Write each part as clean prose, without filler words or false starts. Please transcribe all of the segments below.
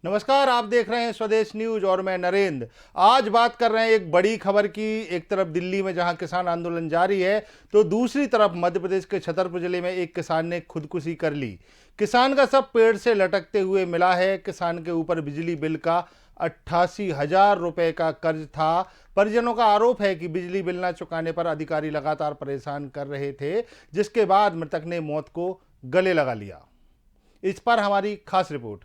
नमस्कार, आप देख रहे हैं स्वदेश न्यूज और मैं नरेंद्र। आज बात कर रहे हैं एक बड़ी खबर की। एक तरफ दिल्ली में जहां किसान आंदोलन जारी है, तो दूसरी तरफ मध्य प्रदेश के छतरपुर जिले में एक किसान ने खुदकुशी कर ली। किसान का शव पेड़ से लटकते हुए मिला है। किसान के ऊपर बिजली बिल का 88,000 रुपए का कर्ज था। परिजनों का आरोप है कि बिजली बिल न चुकाने पर अधिकारी लगातार परेशान कर रहे थे, जिसके बाद मृतक ने मौत को गले लगा लिया। इस पर हमारी खास रिपोर्ट।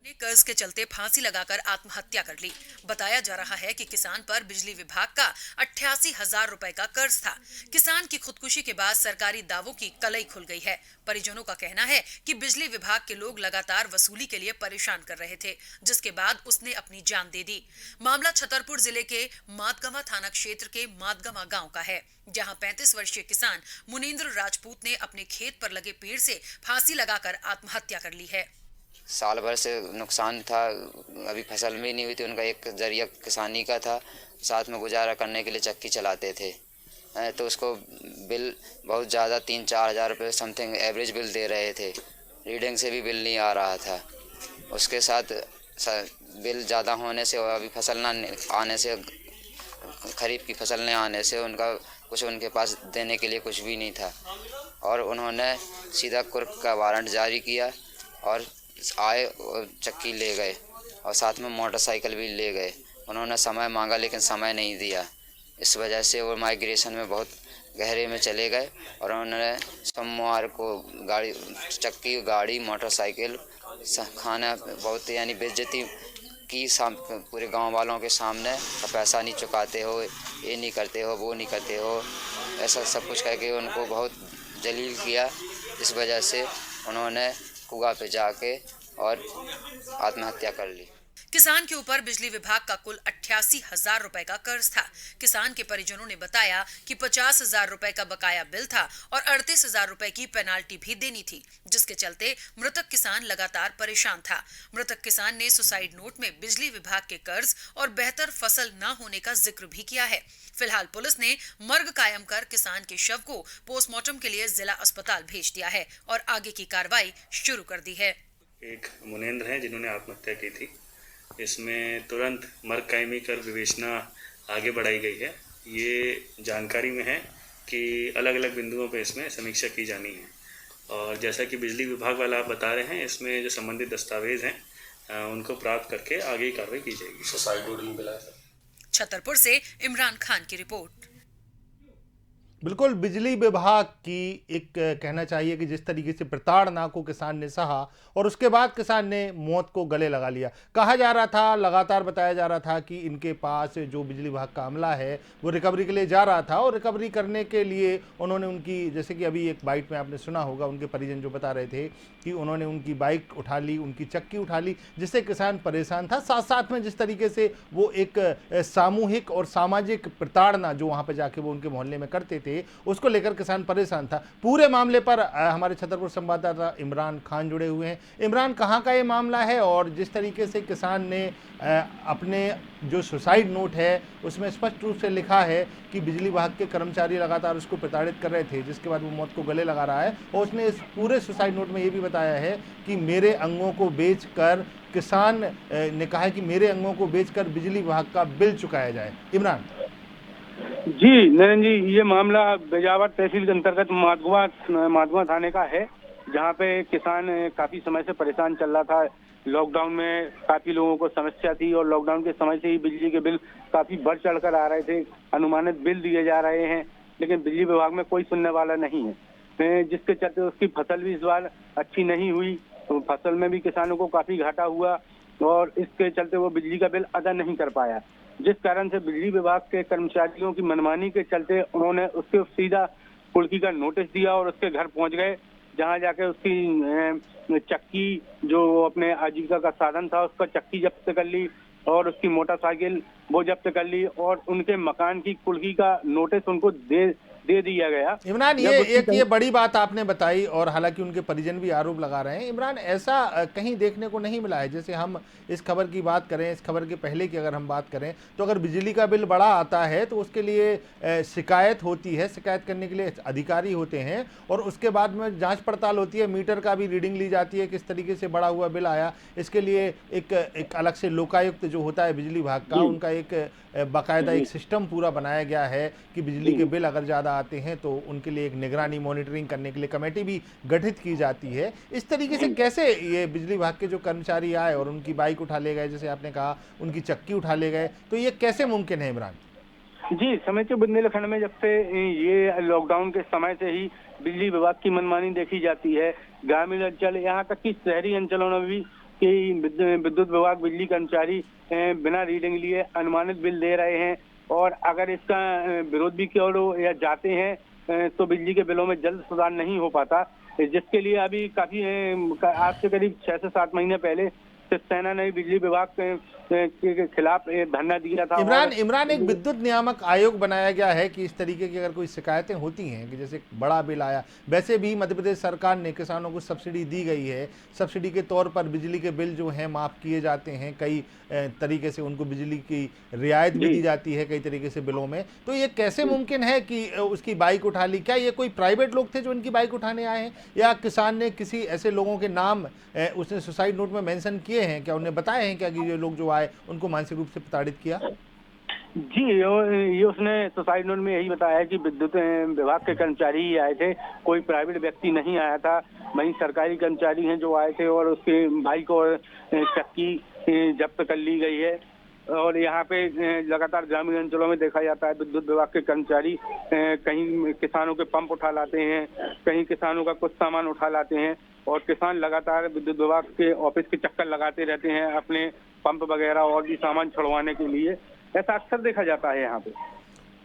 ने कर्ज के चलते फांसी लगाकर आत्महत्या कर ली। बताया जा रहा है कि किसान पर बिजली विभाग का 88,000 रुपए का कर्ज था। किसान की खुदकुशी के बाद सरकारी दावों की कलई खुल गई है। परिजनों का कहना है कि बिजली विभाग के लोग लगातार वसूली के लिए परेशान कर रहे थे, जिसके बाद उसने अपनी जान दे दी। मामला छतरपुर जिले के मातगमा थाना क्षेत्र के मातगमा गाँव का है, जहाँ 35 वर्षीय किसान मुनींद्र राजपूत ने अपने खेत पर लगे पेड़ से फांसी लगाकर आत्महत्या कर ली है। साल भर से नुकसान था, अभी फसल भी नहीं हुई थी। उनका एक जरिया किसानी का था, साथ में गुजारा करने के लिए चक्की चलाते थे। तो उसको बिल बहुत ज़्यादा 3-4 हज़ार रुपये समथिंग एवरेज बिल दे रहे थे। रीडिंग से भी बिल नहीं आ रहा था। उसके साथ बिल ज़्यादा होने से और अभी फसल ना आने से, खरीफ की फसल नहीं आने से उनका कुछ उनके पास देने के लिए कुछ भी नहीं था। और उन्होंने सीधा कुर्क का वारंट जारी किया और आए और चक्की ले गए और साथ में मोटरसाइकिल भी ले गए। उन्होंने समय मांगा लेकिन समय नहीं दिया। इस वजह से वो माइग्रेशन में बहुत गहरे में चले गए और उन्होंने सोमवार को चक्की, गाड़ी, मोटरसाइकिल खाना बहुत यानी बेइज्जती की पूरे गांव वालों के सामने। पैसा नहीं चुकाते हो, ये नहीं करते हो, वो नहीं करते हो, ऐसा सब कुछ कह के उनको बहुत जलील किया। इस वजह से उन्होंने कुआं पे जाके और आत्महत्या कर ली। किसान के ऊपर बिजली विभाग का कुल 88,000 रुपए का कर्ज था। किसान के परिजनों ने बताया कि 50,000 रुपए का बकाया बिल था और 38,000 रुपए की पेनाल्टी भी देनी थी, जिसके चलते मृतक किसान लगातार परेशान था। मृतक किसान ने सुसाइड नोट में बिजली विभाग के कर्ज और बेहतर फसल न होने का जिक्र भी किया है। फिलहाल पुलिस ने मर्ग कायम कर किसान के शव को पोस्टमार्टम के लिए जिला अस्पताल भेज दिया है और आगे की कार्रवाई शुरू कर दी है। एक मुनेंद्र हैं जिन्होंने आत्महत्या की थी। इसमें तुरंत मर्ग कायमी कर विवेचना आगे बढ़ाई गई है। ये जानकारी में है कि अलग अलग बिंदुओं पे इसमें समीक्षा की जानी है और जैसा कि बिजली विभाग वाला आप बता रहे हैं, इसमें जो संबंधित दस्तावेज हैं उनको प्राप्त करके आगे की कार्रवाई की जाएगी। सुसाइड नोट भी मिला है। छतरपुर से इमरान खान की रिपोर्ट। बिल्कुल, बिजली विभाग की एक कहना चाहिए कि जिस तरीके से प्रताड़ना को किसान ने सहा और उसके बाद किसान ने मौत को गले लगा लिया। कहा जा रहा था, लगातार बताया जा रहा था कि इनके पास जो बिजली विभाग का अमला है वो रिकवरी के लिए जा रहा था और रिकवरी करने के लिए उन्होंने उनकी, जैसे कि अभी एक बाइट में आपने सुना होगा, उनके परिजन जो बता रहे थे कि उन्होंने उनकी बाइक उठा ली, उनकी चक्की उठा ली, जिससे किसान परेशान था। साथ साथ में जिस तरीके से वो एक सामूहिक और सामाजिक प्रताड़ना जो वहाँ पर जाके वो उनके मोहल्ले में करते थे, उसको लेकर किसान परेशान था। पूरे मामले पर हमारे छतरपुर संवाददाता इमरान खान जुड़े हुए हैं। इमरान, कहां का ये मामला है और जिस तरीके से किसान ने अपने जो सुसाइड नोट है उसमें स्पष्ट रूप से लिखा है कि बिजली विभाग के कर्मचारी लगातार उसको प्रताड़ित कर रहे थे, जिसके बाद वो मौत को गले लगा रहा है और उसने इस पूरे सुसाइड नोट में ये भी बताया है कि मेरे अंगों को बेचकर, किसान ने कहा है कि मेरे अंगों को बेचकर बिजली विभाग का बिल चुकाया जाए। इमरान जी नरेंद्र जी, ये मामला बेजावर तहसील के अंतर्गत माधवा थाने का है, जहाँ पे किसान काफी समय से परेशान चल रहा था। लॉकडाउन में काफी लोगों को समस्या थी और लॉकडाउन के समय से ही बिजली के बिल काफी बढ़ चढ़ कर आ रहे थे। अनुमानित बिल दिए जा रहे हैं, लेकिन बिजली विभाग में कोई सुनने वाला नहीं है, जिसके चलते उसकी फसल भी इस बार अच्छी नहीं हुई। तो फसल में भी किसानों को काफी घाटा हुआ और इसके चलते वो बिजली का बिल अदा नहीं कर पाया, जिस कारण से बिजली विभाग के कर्मचारियों की मनमानी के चलते उन्होंने उसके सीधा कुर्की का नोटिस दिया और उसके घर पहुंच गए, जहां जाके उसकी चक्की, जो अपने आजीविका का साधन था, उसका चक्की जब्त कर ली और उसकी मोटरसाइकिल वो जब्त कर ली और उनके मकान की कुर्की का नोटिस उनको दे दिया गया। इमरान, ये बड़ी बात आपने बताई और हालांकि उनके परिजन भी आरोप लगा रहे हैं। इमरान, ऐसा कहीं देखने को नहीं मिला है। जैसे हम इस खबर की बात करें, इस खबर के पहले की अगर हम बात करें तो अगर बिजली का बिल बड़ा आता है तो उसके लिए शिकायत होती है, शिकायत करने के लिए अधिकारी होते हैं और उसके बाद में जांच पड़ताल होती है, मीटर का भी रीडिंग ली जाती है, किस तरीके से बड़ा हुआ बिल आया। इसके लिए एक अलग से लोकायुक्त जो होता है बिजली विभाग का, उनका एक बाकायदा एक सिस्टम पूरा बनाया गया है कि बिजली के बिल अगर ज़्यादा आते हैं तो उनके लिए एक निगरानी मॉनिटरिंग करने के लिए कमेटी भी गठित की जाती है। इस तरीके से कैसे ये बिजली विभाग के जो कर्मचारी आए और उनकी बाइक उठा ले गए, जैसे आपने कहा उनकी चक्की उठा ले गए, तो ये कैसे मुमकिन है इमरान? जी, समय के बुंदेलखंड में जब से ये लॉकडाउन के समय से ही बिजली विभाग की मनमानी देखी जाती है। ग्रामीण अंचल, यहाँ तक कि शहरी अंचलों में भी कि विद्युत विभाग बिजली कर्मचारी बिना रीडिंग लिए अनुमानित बिल दे रहे हैं और अगर इसका विरोध भी किया हो या जाते हैं तो बिजली के बिलों में जल्द सुधार नहीं हो पाता, जिसके लिए अभी काफी आज से करीब 6 से 7 महीने पहले शिवसेना ने बिजली विभाग के खिलाफ धरना दिया था। इमरान, एक विद्युत नियामक आयोग बनाया गया है कि इस तरीके की अगर कोई शिकायतें होती हैं कि जैसे बड़ा बिल आया, वैसे भी मध्य प्रदेश सरकार ने किसानों को सब्सिडी दी गई है, सब्सिडी के तौर पर बिजली के बिल जो हैं माफ़ किए जाते हैं, कई तरीके से उनको बिजली की रियायत भी दी जाती है कई तरीके से बिलों में। तो ये कैसे मुमकिन है कि उसकी बाइक उठा ली? क्या ये कोई प्राइवेट लोग थे जो उनकी बाइक उठाने आए हैं या किसान ने किसी ऐसे लोगों के नाम उसने सुसाइड नोट में मेंशन किए हैं? क्या उन्हें बताए हैं क्या कि ये लोग जो आए उनको मानसिक रूप से प्रताड़ित किया? जी, ये उसने सुसाइड नोट में यही बताया है कि विद्युत विभाग के कर्मचारी ही आए थे, कोई प्राइवेट व्यक्ति नहीं आया था। वहीं सरकारी कर्मचारी हैं जो आए थे और उसके बाइक और चक्की जब्त कर ली गई है। और यहाँ पे लगातार ग्रामीण अंचलों में देखा जाता है विद्युत विभाग के कर्मचारी कहीं किसानों के पंप उठा लाते हैं, कहीं किसानों का कुछ सामान उठा लाते हैं और किसान लगातार विद्युत विभाग के ऑफिस के चक्कर लगाते रहते हैं अपने पंप वगैरह और भी सामान छुड़वाने के लिए। ऐसा अक्सर देखा जाता है यहाँ पे।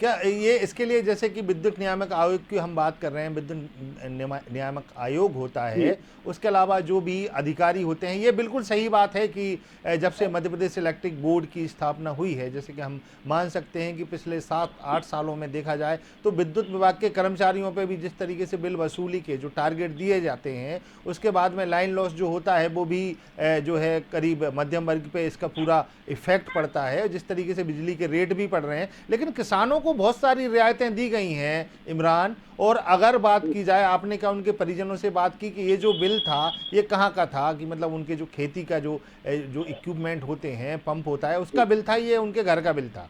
क्या ये इसके लिए जैसे कि विद्युत नियामक आयोग की हम बात कर रहे हैं, विद्युत नियामक आयोग होता है, उसके अलावा जो भी अधिकारी होते हैं, ये बिल्कुल सही बात है कि जब से मध्य प्रदेश इलेक्ट्रिक बोर्ड की स्थापना हुई है, जैसे कि हम मान सकते हैं कि पिछले 7-8 सालों में देखा जाए तो विद्युत विभाग के कर्मचारियों पे भी जिस तरीके से बिल वसूली के जो टारगेट दिए जाते हैं, उसके बाद में लाइन लॉस जो होता है वो भी जो है करीब मध्यम वर्ग पे इसका पूरा इफेक्ट पड़ता है, जिस तरीके से बिजली के रेट भी पड़ रहे हैं। लेकिन किसानों को बहुत सारी रियायतें दी गई हैं इमरान। और अगर बात की जाए, आपने क्या उनके परिजनों से बात की कि ये जो बिल था ये कहाँ का था, कि मतलब उनके जो खेती का जो इक्विपमेंट होते हैं, पंप होता है, उसका बिल था, ये उनके घर का बिल था?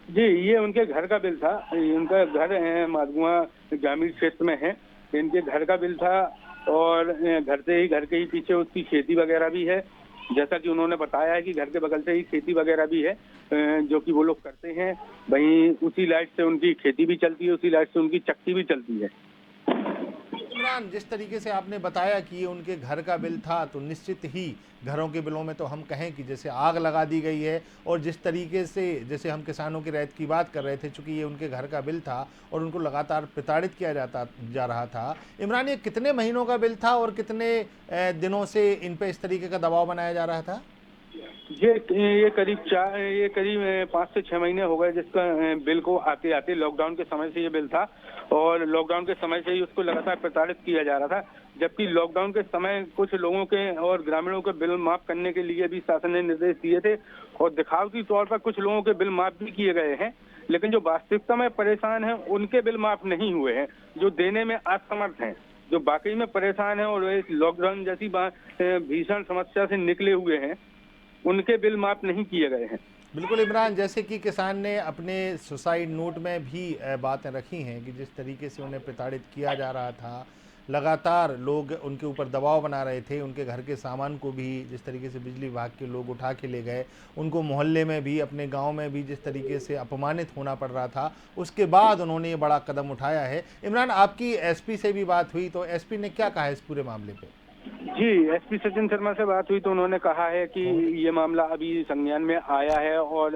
जी, ये उनके घर का बिल था। उनका घर माधगुआ ग्रामीण क्षेत्र में है, इनके घर का बिल था और घर के ही पीछे उसकी खेती वगैरह भी है। जैसा कि उन्होंने बताया है कि घर के बगल से ही खेती वगैरह भी है जो कि वो लोग करते हैं। वहीं उसी लाइट से उनकी खेती भी चलती है, उसी लाइट से उनकी चक्की भी चलती है। इमरान, जिस तरीके से आपने बताया कि ये उनके घर का बिल था, तो निश्चित ही घरों के बिलों में तो हम कहें कि जैसे आग लगा दी गई है। और जिस तरीके से जैसे हम किसानों की रियायत की बात कर रहे थे, चूँकि ये उनके घर का बिल था और उनको लगातार प्रताड़ित किया जा रहा था। इमरान, ये कितने महीनों का बिल था और कितने दिनों से इन पर इस तरीके का दबाव बनाया जा रहा था? ये करीब 5 से 6 महीने हो गए जिसका बिल को आते आते। लॉकडाउन के समय से ये बिल था और लॉकडाउन के समय से ही उसको लगातार प्रताड़ित किया जा रहा था। जबकि लॉकडाउन के समय कुछ लोगों के और ग्रामीणों के बिल माफ करने के लिए भी शासन ने निर्देश दिए थे और दिखावटी तौर पर कुछ लोगों के बिल माफ भी किए गए हैं। लेकिन जो वास्तविकता में परेशान हैं उनके बिल माफ नहीं हुए हैं, जो देने में असमर्थ हैं, जो वाकई में परेशान हैं और इस लॉकडाउन जैसी भीषण समस्या से निकले हुए हैं, उनके बिल माफ नहीं किए गए हैं। बिल्कुल इमरान, जैसे कि किसान ने अपने सुसाइड नोट में भी बातें रखी हैं कि जिस तरीके से उन्हें प्रताड़ित किया जा रहा था, लगातार लोग उनके ऊपर दबाव बना रहे थे, उनके घर के सामान को भी जिस तरीके से बिजली विभाग के लोग उठा के ले गए, उनको मोहल्ले में भी, अपने गांव में भी जिस तरीके से अपमानित होना पड़ रहा था, उसके बाद उन्होंने ये बड़ा कदम उठाया है। इमरान, आपकी एसपी से भी बात हुई, तो एसपी ने क्या कहा इस पूरे मामले पे? जी, एसपी सचिन शर्मा से बात हुई तो उन्होंने कहा है कि ये मामला अभी संज्ञान में आया है और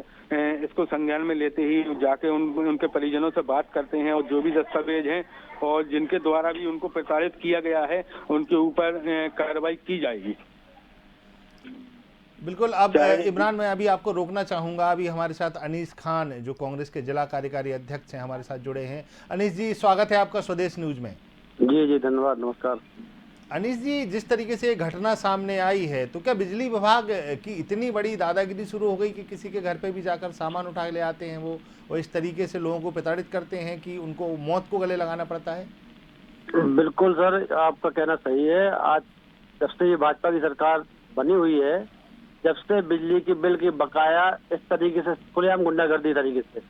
इसको संज्ञान में लेते ही जाके उनके परिजनों से बात करते हैं और जो भी दस्तावेज हैं और जिनके द्वारा भी उनको प्रताड़ित किया गया है उनके ऊपर कार्रवाई की जाएगी। बिल्कुल। अब चाहे इमरान, मैं अभी आपको रोकना चाहूंगा। अभी हमारे साथ अनीस खान, जो कांग्रेस के जिला कार्यकारी अध्यक्ष हैं, हमारे साथ जुड़े हैं। अनीस जी, स्वागत है आपका स्वदेश न्यूज में। जी जी, धन्यवाद, नमस्कार। अनीस जी, जिस तरीके से ये घटना सामने आई है, तो क्या बिजली विभाग की इतनी बड़ी दादागिरी शुरू हो गई कि किसी के घर पे भी जाकर सामान उठा ले आते हैं वो, और इस तरीके से लोगों को प्रताड़ित करते हैं कि उनको मौत को गले लगाना पड़ता है? बिल्कुल सर, आपका कहना सही है। आज जब से ये भाजपा की सरकार बनी हुई है, जब से बिजली की बिल की बकाया इस तरीके से खुलेआम गुंडागर्दी तरीके से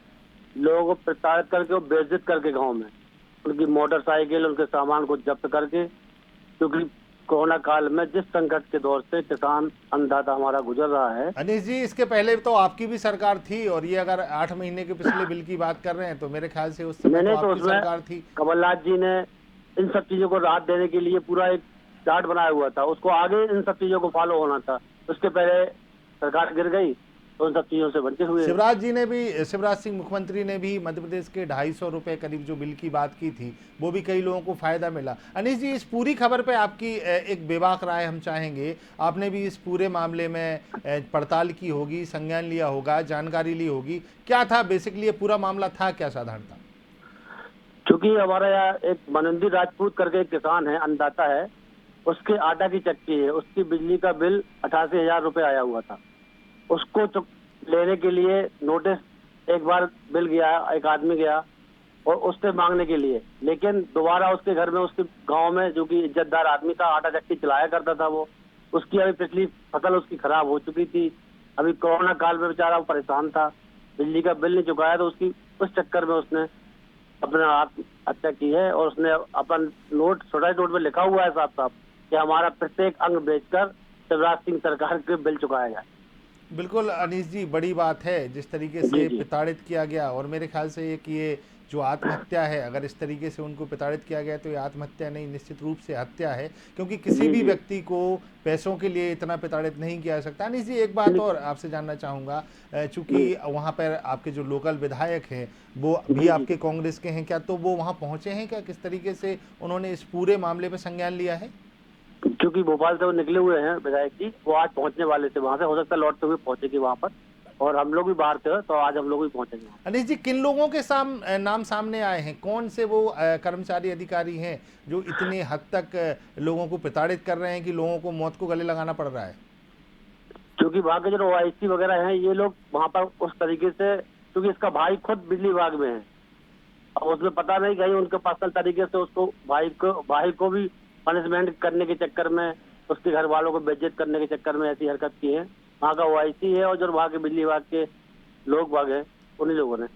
लोगों को प्रताड़ित करके और बेइज्जत करके गांव में उनकी मोटरसाइकिल, उनके सामान को जब्त करके, क्योंकि कोरोना काल में जिस संकट के दौर से किसान अन्नदाता हमारा गुजर रहा है। अनीस जी, इसके पहले तो आपकी भी सरकार थी, और ये अगर 8 महीने के पिछले बिल की बात कर रहे हैं तो मेरे ख्याल से उस समय मैंने तो तो आपकी सरकार थी। कमलनाथ जी ने इन सब चीजों को राहत देने के लिए पूरा एक चार्ट बनाया हुआ था, उसको आगे इन सब चीजों को फॉलो होना था। उसके पहले सरकार गिर गई तो उन सब चीजों से वंचित हुए। शिवराज सिंह मुख्यमंत्री ने भी मध्य प्रदेश के 250 रुपए करीब जो बिल की बात की थी, वो भी कई लोगों को फायदा मिला। अनीस जी, इस पूरी खबर पे आपकी एक बेबाक राय हम चाहेंगे। आपने भी इस पूरे मामले में पड़ताल की होगी, संज्ञान लिया होगा, जानकारी ली होगी। क्या था बेसिकली ये पूरा मामला, था क्या साधारण था? क्योंकि हमारे यहाँ एक मनंदी राजपूत करके एक किसान है, अन्नदाता है, उसके आटा की चक्की है, उसकी बिजली का बिल 88,000 रुपये आया हुआ था। उसको लेने के लिए नोटिस एक बार बिल गया, एक आदमी गया और उससे मांगने के लिए, लेकिन दोबारा उसके घर में, उसके गांव में, जो कि इज्जतदार आदमी था, आटा चक्की चलाया करता था वो, उसकी अभी पिछली फसल उसकी खराब हो चुकी थी। अभी कोरोना काल में बेचारा वो परेशान था, बिजली का बिल नहीं चुकाया, तो उसकी उस चक्कर में उसने अपने आत्महत्या की है। और उसने अपन नोट, सुसाइड नोट में लिखा हुआ है साफ साफ कि हमारा प्रत्येक अंग बेचकर शिवराज सिंह सरकार के बिल चुकाया जाए। बिल्कुल अनीस जी, बड़ी बात है जिस तरीके से प्रताड़ित किया गया। और मेरे ख्याल से ये जो आत्महत्या है, अगर इस तरीके से उनको प्रताड़ित किया गया तो ये आत्महत्या नहीं, निश्चित रूप से हत्या है, क्योंकि किसी भी व्यक्ति को पैसों के लिए इतना प्रताड़ित नहीं किया जा सकता। अनीस जी, एक बात और आपसे जानना चाहूँगा, चूंकि वहाँ पर आपके जो लोकल विधायक हैं वो भी आपके कांग्रेस के हैं, क्या तो वो वहाँ पहुँचे हैं क्या? किस तरीके से उन्होंने इस पूरे मामले पर संज्ञान लिया है? क्योंकि भोपाल से वो निकले हुए हैं विधायक जी, वो आज पहुंचने वाले थे वहां से, हो सकता है लौटते हुए पहुंचेगी वहां पर, और हम लोग भी बाहर थे तो आज हम लोग भी पहुंचेंगे। अनीस जी, किन लोगों के नाम सामने आए हैं? कौन से वो कर्मचारी अधिकारी हैं जो इतने हद तक लोगों को प्रताड़ित कर रहे हैं कि लोगों को मौत को गले लगाना पड़ रहा है? क्योंकि वहाँ के जो OIC वगैरह हैं, ये लोग वहाँ पर उस तरीके से, क्योंकि इसका भाई खुद बिजली विभाग में है, और उसमें पता नहीं कहीं उनके पर्सनल तरीके से उसको भाई को भी पनिशमेंट करने के चक्कर में, उसके घर वालों को बेइज्जत करने के चक्कर में ऐसी हरकत की है। वहाँ का OIC है और जो वहाँ के बिजली विभाग के लोग बाग हैं, उन्हीं लोगों ने।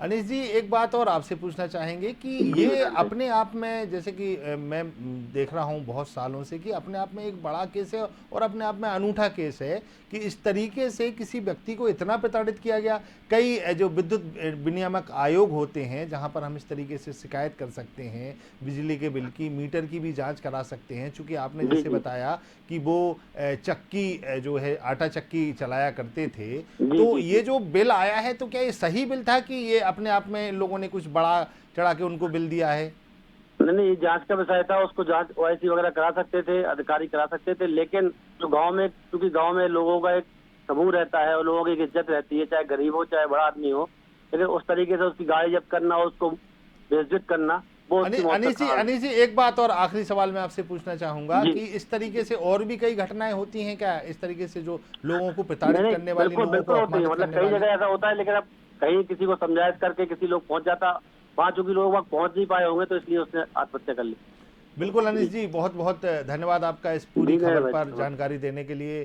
अनीस जी, एक बात और आपसे पूछना चाहेंगे कि ये अपने आप में, जैसे कि मैं देख रहा हूँ बहुत सालों से, कि अपने आप में एक बड़ा केस है और अपने आप में अनूठा केस है कि इस तरीके से किसी व्यक्ति को इतना प्रताड़ित किया गया। कई जो विद्युत विनियामक आयोग होते हैं जहाँ पर हम इस तरीके से शिकायत कर सकते हैं, बिजली के बिल की, मीटर की भी जाँच करा सकते हैं। चूँकि आपने जैसे बताया कि वो चक्की जो है, आटा चक्की चलाया करते थे, तो ये जो बिल आया है तो क्या ये सही बिल था कि ये अपने आप में लोगों ने कुछ बड़ा चढ़ा के उनको बिल दिया है? नहीं, ये जांच का विषय था, उसको जांच OIC वगैरह करा सकते थे, अधिकारी करा सकते थे, लेकिन जो गांव में, क्योंकि गांव में लोगों का एक समूह रहता है और लोगों की एक इज्जत रहती है, चाहे गरीब हो चाहे बड़ा आदमी हो, लेकिन उस तरीके से उसकी गाड़ी जब्त करना, उसको बेइज्जत करना, वो अनीस जी, एक बात और आखिरी सवाल मैं आपसे पूछना चाहूंगा कि इस तरीके से और भी कई घटनाएं होती हैं क्या इस तरीके से, जो लोगों को प्रताड़ित करने वाली, लोगों को अपमानित मतलब करने कई वाली? जगह ऐसा होता है, लेकिन अब कहीं किसी को समझाइश करके किसी लोग पहुंच जाता, वहाँ चूंकि लोग वहाँ पहुंच नहीं पाए होंगे तो इसलिए उसने आत्महत्या कर ली। बिल्कुल अनीस जी, बहुत बहुत धन्यवाद आपका इस पूरी खबर पर जानकारी देने के लिए।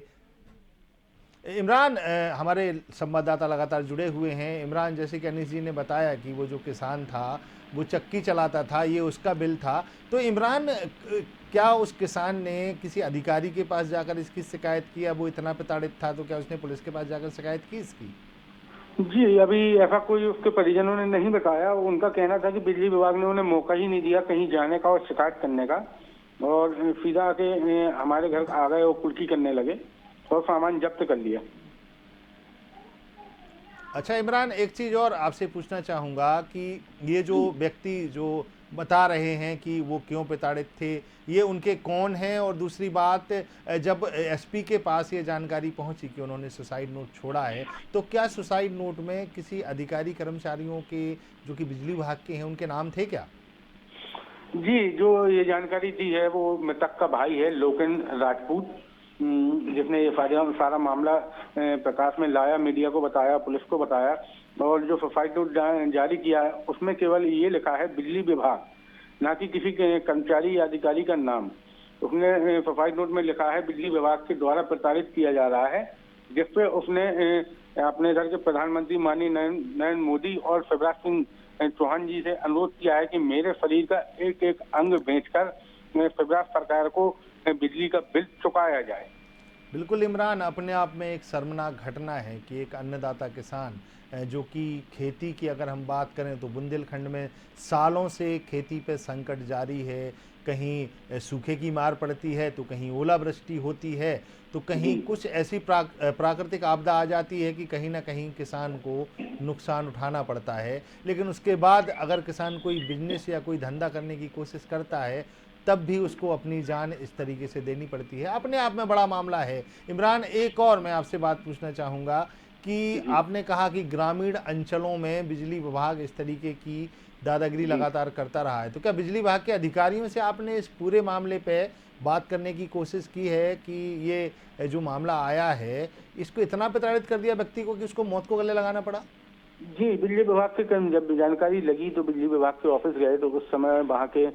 इमरान, हमारे संवाददाता लगातार जुड़े हुए हैं। इमरान, जैसे कि अनीस जी ने बताया कि वो जो किसान था वो चक्की चलाता था, ये उसका बिल था, तो इमरान, क्या उस किसान ने किसी अधिकारी के पास जाकर इसकी शिकायत की? वो इतना प्रताड़ित था तो क्या उसने पुलिस के पास जाकर शिकायत की इसकी? जी, अभी ऐसा कोई उसके परिजनों ने नहीं बताया। उनका कहना था कि बिजली विभाग ने उन्हें मौका ही नहीं दिया कहीं जाने का और शिकायत करने का, और सीधा आके हमारे घर आ गए और कुर्की करने लगे और सामान जब्त कर लिया। अच्छा इमरान, एक चीज़ और आपसे पूछना चाहूँगा कि ये जो व्यक्ति जो बता रहे हैं कि वो क्यों प्रताड़ित थे, ये उनके कौन हैं। और दूसरी बात, जब एसपी के पास ये जानकारी पहुंची कि उन्होंने सुसाइड नोट छोड़ा है, तो क्या सुसाइड नोट में किसी अधिकारी कर्मचारियों के जो कि बिजली विभाग के हैं उनके नाम थे क्या? जी, जो ये जानकारी दी है वो मृतक का भाई है लोकेन राजपूत, जिसने ये सारा मामला प्रकाश में लाया, मीडिया को बताया, पुलिस को बताया। और जो सुसाइड नोट जारी किया है उसमें केवल ये लिखा है बिजली विभाग, ना कि किसी के कर्मचारी या अधिकारी का नाम। उसने सुसाइड नोट में लिखा है बिजली विभाग के द्वारा प्रताड़ित किया जा रहा है, जिसपे उसने अपने इधर के प्रधानमंत्री माननीय नरेंद्र मोदी और शिवराज सिंह चौहान जी से अनुरोध किया है कि मेरे शरीर का एक एक अंग बेचकर शिवराज सरकार को बिजली का बिल चुकाया जाए। बिल्कुल इमरान, अपने आप में एक शर्मनाक घटना है कि एक अन्नदाता किसान जो कि खेती की अगर हम बात करें तो बुंदेलखंड में सालों से खेती पे संकट जारी है। कहीं सूखे की मार पड़ती है तो कहीं ओलावृष्टि होती है तो कहीं कुछ ऐसी प्राकृतिक आपदा आ जाती है कि कहीं ना कहीं किसान को नुकसान उठाना पड़ता है। लेकिन उसके बाद अगर किसान कोई बिजनेस या कोई धंधा करने की कोशिश करता है तब भी उसको अपनी जान इस तरीके से देनी पड़ती है। अपने आप में बड़ा मामला है। इमरान, एक और मैं आपसे बात पूछना चाहूँगा कि आपने कहा कि ग्रामीण अंचलों में बिजली विभाग इस तरीके की दादागिरी लगातार करता रहा है, तो क्या बिजली विभाग के अधिकारियों से आपने इस पूरे मामले पे बात करने की कोशिश की है कि ये जो मामला आया है इसको इतना प्रताड़ित कर दिया व्यक्ति को कि उसको मौत को गले लगाना पड़ा? जी, बिजली विभाग के जब जानकारी लगी तो बिजली विभाग के ऑफिस गए, तो उस समय वहाँ के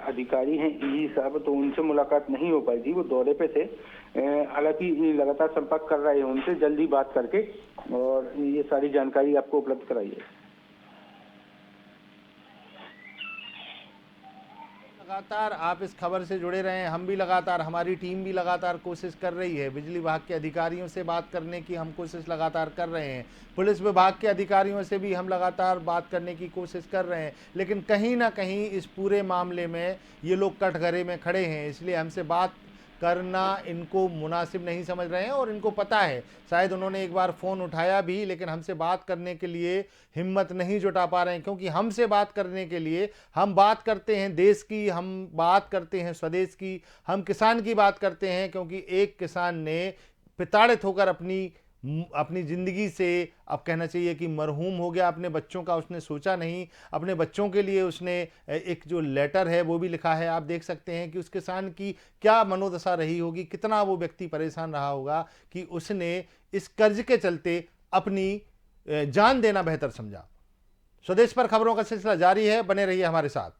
अधिकारी हैं ईई साहब, तो उनसे मुलाकात नहीं हो पाई थी, वो दौरे पे थे। हालांकि लगातार संपर्क कर रहे हैं उनसे, जल्दी बात करके और ये सारी जानकारी आपको उपलब्ध कराई है। लगातार आप इस खबर से जुड़े रहें, हम भी लगातार, हमारी टीम भी लगातार कोशिश कर रही है। बिजली विभाग के अधिकारियों से बात करने की हम कोशिश लगातार कर रहे हैं, पुलिस विभाग के अधिकारियों से भी हम लगातार बात करने की कोशिश कर रहे हैं, लेकिन कहीं ना कहीं इस पूरे मामले में ये लोग कटघरे में खड़े हैं। इसलिए हमसे बात करना इनको मुनासिब नहीं समझ रहे हैं और इनको पता है, शायद उन्होंने एक बार फ़ोन उठाया भी लेकिन हमसे बात करने के लिए हिम्मत नहीं जुटा पा रहे हैं। क्योंकि हमसे बात करने के लिए हम बात करते हैं देश की, हम बात करते हैं स्वदेश की, हम किसान की बात करते हैं। क्योंकि एक किसान ने प्रताड़ित होकर अपनी ज़िंदगी से, अब कहना चाहिए कि मरहूम हो गया। अपने बच्चों का उसने सोचा नहीं, अपने बच्चों के लिए उसने एक जो लेटर है वो भी लिखा है। आप देख सकते हैं कि उस किसान की क्या मनोदशा रही होगी, कितना वो व्यक्ति परेशान रहा होगा कि उसने इस कर्ज के चलते अपनी जान देना बेहतर समझा। स्वदेश पर खबरों का सिलसिला जारी है, बने रहिए हमारे साथ।